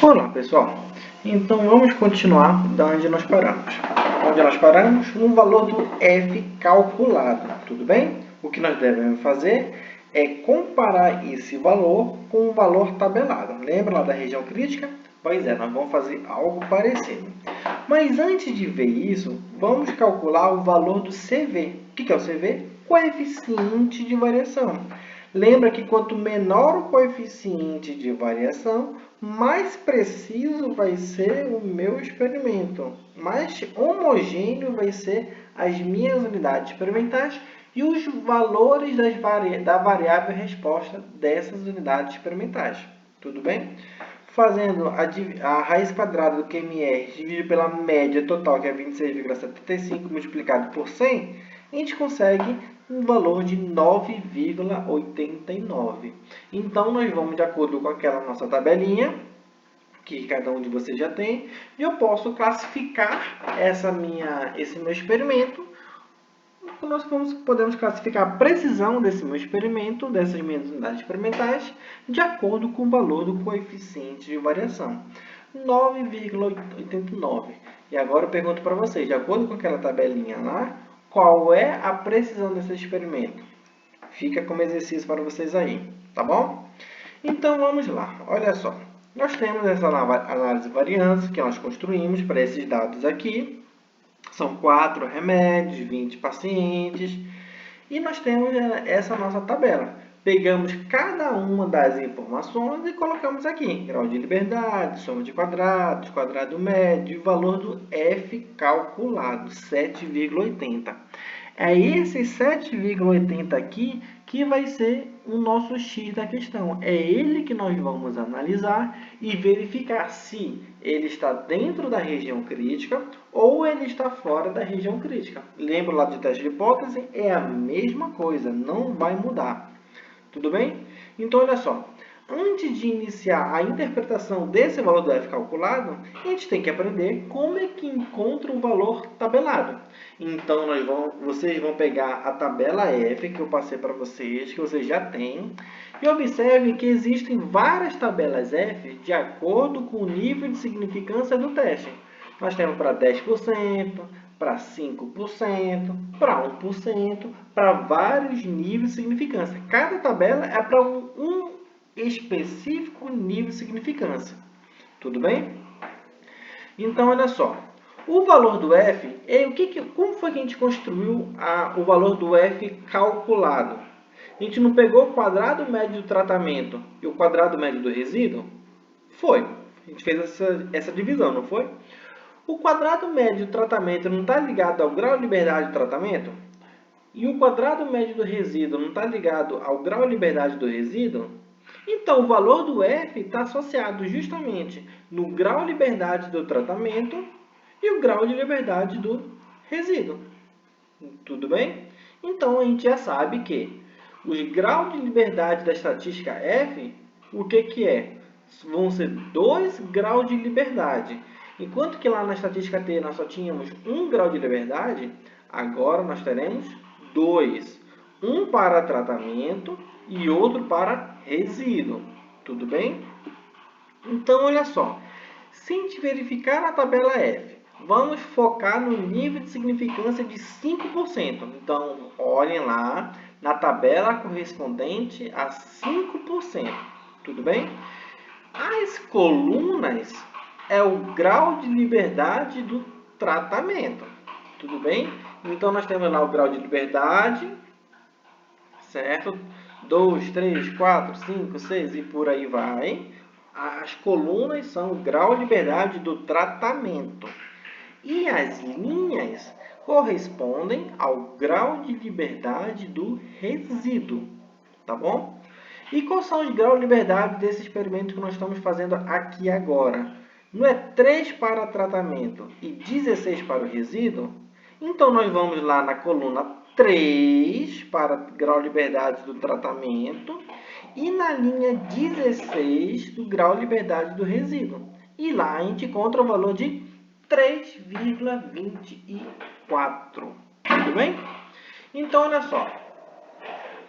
Olá pessoal, então vamos continuar da onde nós paramos. Onde nós paramos? No valor do f calculado, tudo bem? O que nós devemos fazer é comparar esse valor com o valor tabelado. Lembra lá da região crítica? Pois é, nós vamos fazer algo parecido. Mas antes de ver isso, vamos calcular o valor do CV. O que é o CV? Coeficiente de variação. Lembra que quanto menor o coeficiente de variação, mais preciso vai ser o meu experimento, mais homogêneo vai ser as minhas unidades experimentais e os valores da variável resposta dessas unidades experimentais. Tudo bem? Fazendo a raiz quadrada do QMR dividido pela média total, que é 26,75, multiplicado por 100, a gente consegue um valor de 9,89. Então, nós vamos de acordo com aquela nossa tabelinha, que cada um de vocês já tem, e eu posso classificar esse meu experimento. Nós podemos classificar a precisão desse meu experimento, dessas minhas unidades experimentais, de acordo com o valor do coeficiente de variação, 9,89. E agora eu pergunto para vocês, de acordo com aquela tabelinha lá, qual é a precisão desse experimento? Fica como exercício para vocês aí, tá bom? Então vamos lá, olha só. Nós temos essa análise de variância que nós construímos para esses dados aqui. São 4 remédios, 20 pacientes. E nós temos essa nossa tabela. Pegamos cada uma das informações e colocamos aqui. Grau de liberdade, soma de quadrados, quadrado médio e valor do F calculado, 7,80. É esse 7,80 aqui que vai ser o nosso X da questão. É ele que nós vamos analisar e verificar se ele está dentro da região crítica ou ele está fora da região crítica. Lembra lá do teste de hipótese? É a mesma coisa, não vai mudar. Tudo bem? Então, olha só. Antes de iniciar a interpretação desse valor do F calculado, a gente tem que aprender como é que encontra o valor tabelado. Então, vocês vão pegar a tabela F que eu passei para vocês, que vocês já têm, e observe que existem várias tabelas F de acordo com o nível de significância do teste. Nós temos para 10%, para 5%, para 1%, para vários níveis de significância. Cada tabela é para um específico nível de significância. Tudo bem? Então, olha só. O valor do F, como foi que a gente construiu o valor do F calculado? A gente não pegou o quadrado médio do tratamento e o quadrado médio do resíduo? Foi. A gente fez essa divisão, não foi? O quadrado médio do tratamento não está ligado ao grau de liberdade do tratamento? E o quadrado médio do resíduo não está ligado ao grau de liberdade do resíduo? Então, o valor do F está associado justamente no grau de liberdade do tratamento e o grau de liberdade do resíduo. Tudo bem? Então, a gente já sabe que os graus de liberdade da estatística F, o que é? Vão ser 2 graus de liberdade. Enquanto que lá na estatística T nós só tínhamos 1 grau de liberdade, agora nós teremos 2. Um para tratamento e outro para resíduo. Tudo bem? Então, olha só. Se a gente verificar a tabela F, vamos focar no nível de significância de 5%. Então, olhem lá na tabela correspondente a 5%. Tudo bem? As colunas é o grau de liberdade do tratamento. Tudo bem? Então, nós temos lá o grau de liberdade, certo? 2, 3, 4, 5, 6 e por aí vai. As colunas são o grau de liberdade do tratamento. E as linhas correspondem ao grau de liberdade do resíduo. Tá bom? E quais são os graus de liberdade desse experimento que nós estamos fazendo aqui agora? Não é 3 para tratamento e 16 para o resíduo? Então, nós vamos lá na coluna 3 para grau de liberdade do tratamento e na linha 16 do grau de liberdade do resíduo. E lá a gente encontra o valor de 3,24. Tudo bem? Então, olha só.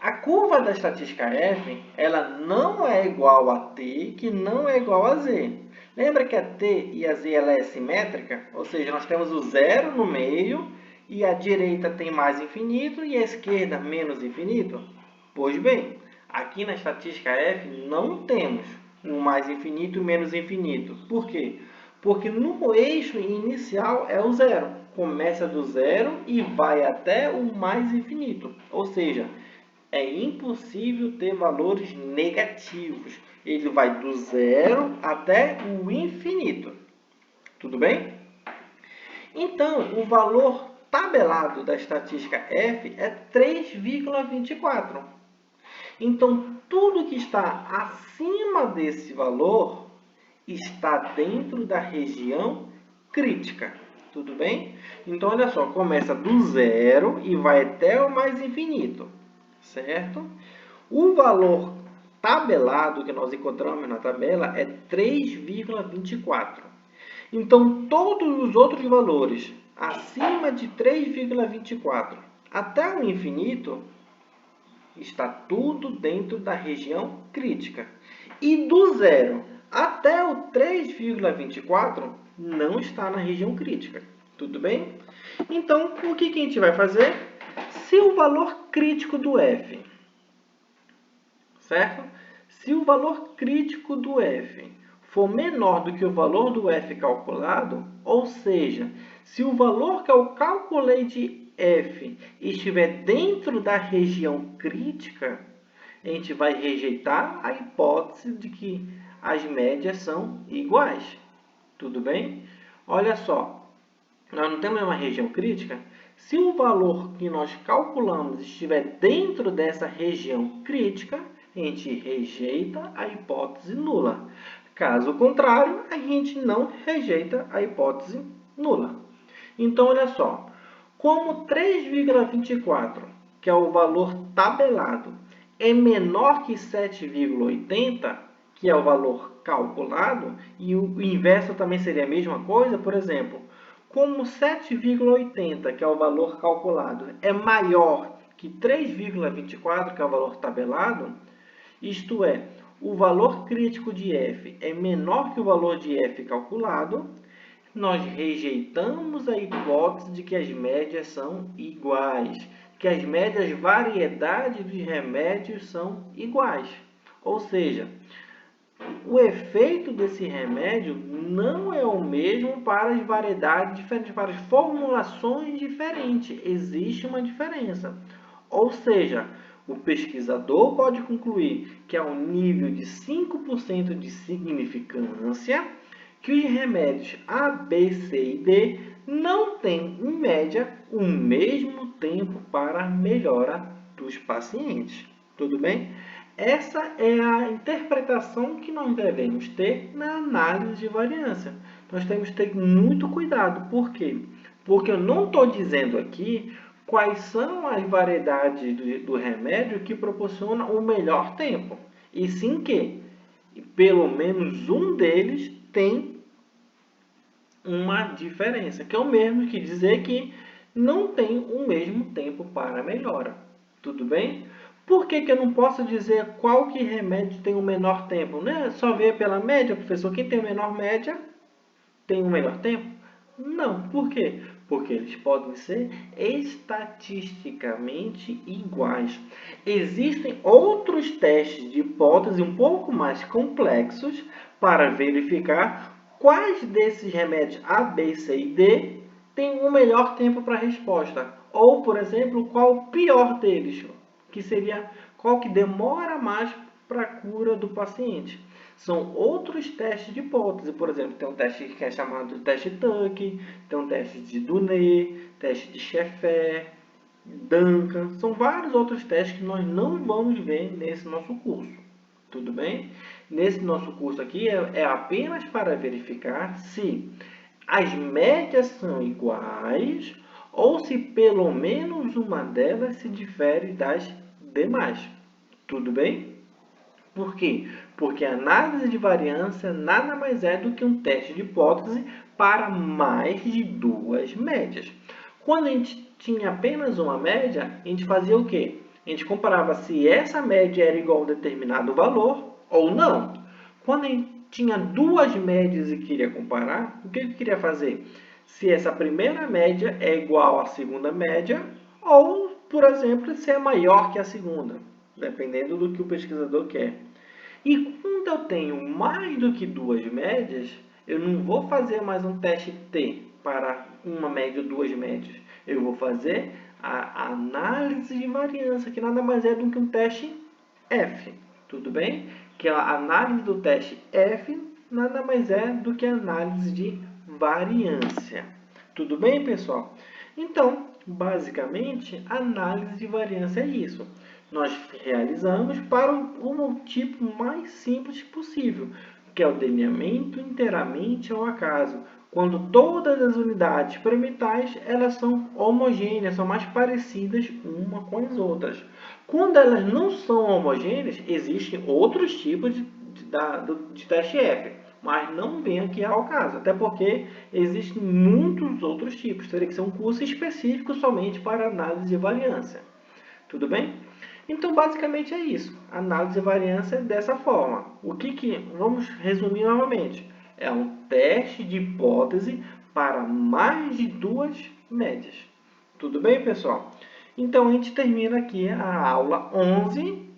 A curva da estatística F, ela não é igual a T, que não é igual a Z. Lembra que a T e a Z ela é simétrica? Ou seja, nós temos o zero no meio e a direita tem mais infinito e a esquerda menos infinito? Pois bem, aqui na estatística F não temos um mais infinito e menos infinito. Por quê? Porque no eixo inicial é o zero. Começa do zero e vai até o mais infinito. Ou seja, é impossível ter valores negativos. Ele vai do zero até o infinito. Tudo bem? Então, o valor tabelado da estatística F é 3,24. Então, tudo que está acima desse valor está dentro da região crítica. Tudo bem? Então, olha só, começa do zero e vai até o mais infinito. Certo? O valor tabelado que nós encontramos na tabela é 3,24. Então, todos os outros valores acima de 3,24 até o infinito está tudo dentro da região crítica. E do zero até o 3,24 não está na região crítica. Tudo bem? Então, o que a gente vai fazer? Se o valor crítico do f, certo? Se o valor crítico do f for menor do que o valor do f calculado, ou seja, se o valor que eu calculei de f estiver dentro da região crítica, a gente vai rejeitar a hipótese de que as médias são iguais. Tudo bem? Olha só, nós não temos uma região crítica. Se o valor que nós calculamos estiver dentro dessa região crítica, a gente rejeita a hipótese nula. Caso contrário, a gente não rejeita a hipótese nula. Então, olha só, como 3,24, que é o valor tabelado, é menor que 7,80, que é o valor calculado, e o inverso também seria a mesma coisa, por exemplo, como 7,80, que é o valor calculado, é maior que 3,24, que é o valor tabelado, isto é, o valor crítico de f é menor que o valor de f calculado, nós rejeitamos a hipótese de que as médias são iguais, que as médias variedades dos remédios são iguais. Ou seja, o efeito desse remédio não é o mesmo para as variedades diferentes, para as formulações diferentes. Existe uma diferença. Ou seja, o pesquisador pode concluir que há um nível de 5% de significância que os remédios A, B, C e D não têm, em média, o mesmo tempo para a melhora dos pacientes. Tudo bem? Essa é a interpretação que nós devemos ter na análise de variância. Nós temos que ter muito cuidado. Por quê? Porque eu não estou dizendo aqui quais são as variedades do remédio que proporcionam o melhor tempo. E sim que pelo menos um deles tem uma diferença, que é o mesmo que dizer que não tem o mesmo tempo para melhora. Tudo bem? Por que eu não posso dizer qual que remédio tem o menor tempo? Não é só ver pela média, professor. Quem tem a menor média tem o melhor tempo? Não. Por quê? Porque eles podem ser estatisticamente iguais. Existem outros testes de hipótese um pouco mais complexos para verificar quais desses remédios A, B, C e D têm o melhor tempo para a resposta. Ou, por exemplo, qual o pior deles, que seria qual que demora mais para a cura do paciente. São outros testes de hipótese. Por exemplo, tem um teste que é chamado de teste Tuck, tem um teste de Dunet, teste de Sheffer, Duncan. São vários outros testes que nós não vamos ver nesse nosso curso. Tudo bem? Nesse nosso curso aqui é apenas para verificar se as médias são iguais ou se pelo menos uma delas se difere das demais. Tudo bem? Por quê? Porque a análise de variância nada mais é do que um teste de hipótese para mais de duas médias. Quando a gente tinha apenas uma média, a gente fazia o quê? A gente comparava se essa média era igual a determinado valor ou não. Quando a gente tinha duas médias e queria comparar, o que eu queria fazer? Se essa primeira média é igual à segunda média, ou, por exemplo, se é maior que a segunda, dependendo do que o pesquisador quer. E quando eu tenho mais do que duas médias, eu não vou fazer mais um teste T para uma média ou duas médias. Eu vou fazer a análise de variância, que nada mais é do que um teste F. Tudo bem? Que a análise do teste F nada mais é do que a análise de variância. Tudo bem, pessoal? Então, basicamente, a análise de variância é isso. Nós realizamos para o tipo mais simples possível, que é o delineamento inteiramente ao acaso, quando todas as unidades experimentais elas são homogêneas, são mais parecidas uma com as outras. Quando elas não são homogêneas, existem outros tipos de teste F, mas não vem aqui ao caso, até porque existem muitos outros tipos. Teria que ser um curso específico somente para análise de variância. Tudo bem? Então, basicamente é isso. A análise de variância é dessa forma. Vamos resumir novamente. É um teste de hipótese para mais de duas médias. Tudo bem, pessoal? Então, a gente termina aqui a aula 11,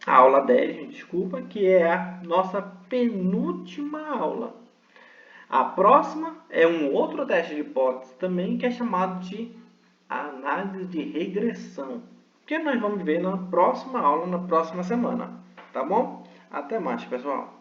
a aula 10, desculpa, que é a nossa penúltima aula. A próxima é um outro teste de hipótese também, que é chamado de análise de regressão, que nós vamos ver na próxima aula, na próxima semana. Tá bom? Até mais, pessoal!